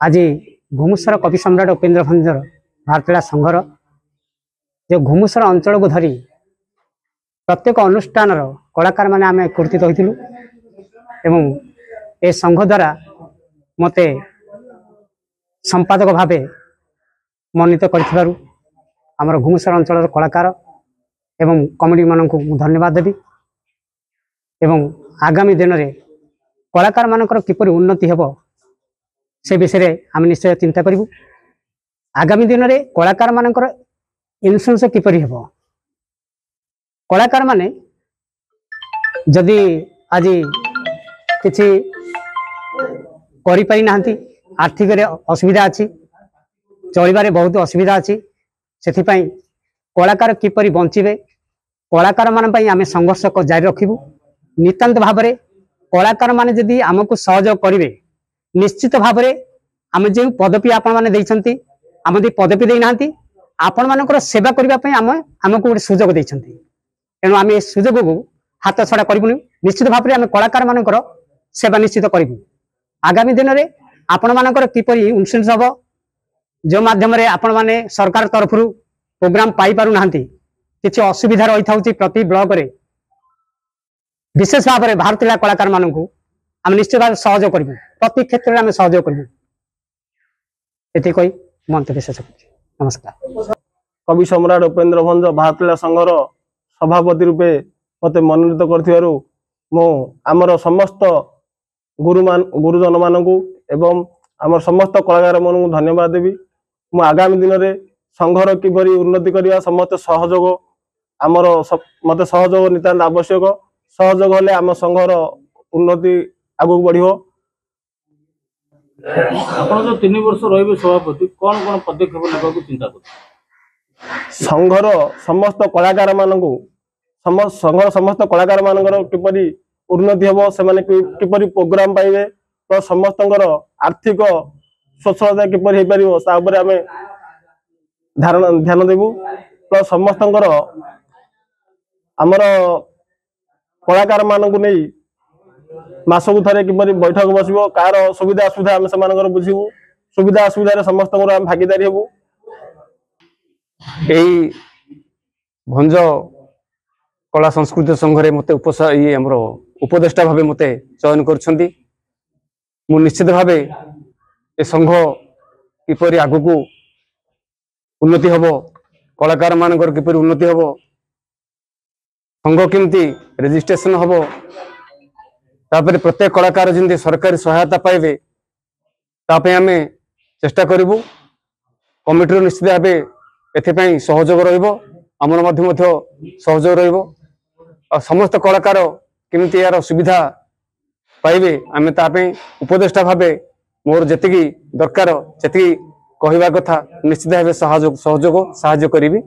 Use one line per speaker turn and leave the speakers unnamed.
आज घुमुसर कवि सम्राट उपेन्द्र भंजर भारतीय संघर जो घुमुसर अंचल को धरी प्रत्येक अनुष्ठान कलाकार माने आम कर्तित होइथिलु एवं ए संघ द्वारा मते संपादक भावे मनोनीत कर आमर घुमुसर अंचल कलाकार एवं कमिटी मान को धन्यवाद देवी एवं आगामी दिन में कलाकार मानकर किपर उन्नति हेब से विषय आम निश्चय चिंता करूँ। आगामी दिन में कलाकार मानकर इन्शुरेंस किपर हेब कलाकार माने जदि आज किसी करि नाहंती आर्थिक असुविधा अच्छी चलबारे बहुत असुविधा अच्छी से कलाकार किपर बंचे कलाकार मान आम संघर्ष जारी रखू नितांत भाव में कलाकार माने जदि आमको सहयोग करेंगे निश्चित भाव में आम जो पदवी आपण मैंने देती आम पदवी देना आपण मान सेवा करने आमको गोटे सुजोग देती तेणु आम सुजोग को हाथ छड़ा करूँ निश्चित भाव में आम कलाकार मानकर सेवा निश्चित करूँ। आगामी दिन में आपण मानकर किपर इन्शुरेंस हम जो माध्यम आपण मैंने सरकार तरफ प्रोग्राम पाई पारु नाहंती किसी असुविधा रही था प्रति ब्लॉक रे विशेष भाव में भारतीय कलाकार मानक आम निश्चित भाव सहयोग करूँ प्रति क्षेत्र में आम सहयोग करूँ ये कही मंतव्य शेष कर नमस्कार।
कवि सम्राट उपेन्द्र भंज भारतीय संघर सभापति रूपे मत मनोनीत कर समस्त गुरुजन मानक एवं आमर समस्त कलाकार मान धन्यवाद देवी। मु आगामी दिन में संघर किपरि उन्नति करने समस्त सहयोग आमर मत सहयोग नितांत आवश्यक सहयोग हेले आम संघर उन्नति आगु बढ़ियो।
आपण जो 3 वर्ष रहिबे सभापति कोन कोन पदक्षेप लेबा को चिंता कर
संघर समस्त कलाकार मानकु संघर समस्त कलाकार मानकर किपरि उन्नति हेबो से माने किपरि प्रोग्राम पाइबे तो समस्त आर्थिक स्वच्छता किपरि हे परिबो सा ऊपर आमे ध्यान देबु प्लस समस्त आमर कलाकार मानकु नहीं मासकु थरे किपरि बैठक बसिबो कार सुविधा असुविधा आम से बुझीबू सुविधा असुविधा समस्त भागीदारी हेबू।
यही भंज कला संस्कृति संघरे मते ये हमर उपदेष्टा भावे मते चयन करछंती मु निश्चित भावे ए संघ किपरि आगु उन्नति हबो कलाकार मानकर किपरि उन्नति हबो संघ केमती रजिस्ट्रेशन हबो तापर प्रत्येक कलाकार जिंदे सरकारी सहायता पाइबे तापे आमे चेष्टा करिवु कमिटी निश्चित भावे एथिपाई सहयोग रहिबो आमर मध्य सहयोग रहिबो समस्त कलाकार केमती यार सुविधा पाइबे आमे तापे उपदेष्टा भावे मोर जेतिकी दरकार जेतिकी कहवा कथा निश्चित भावे सहयोग करिबी।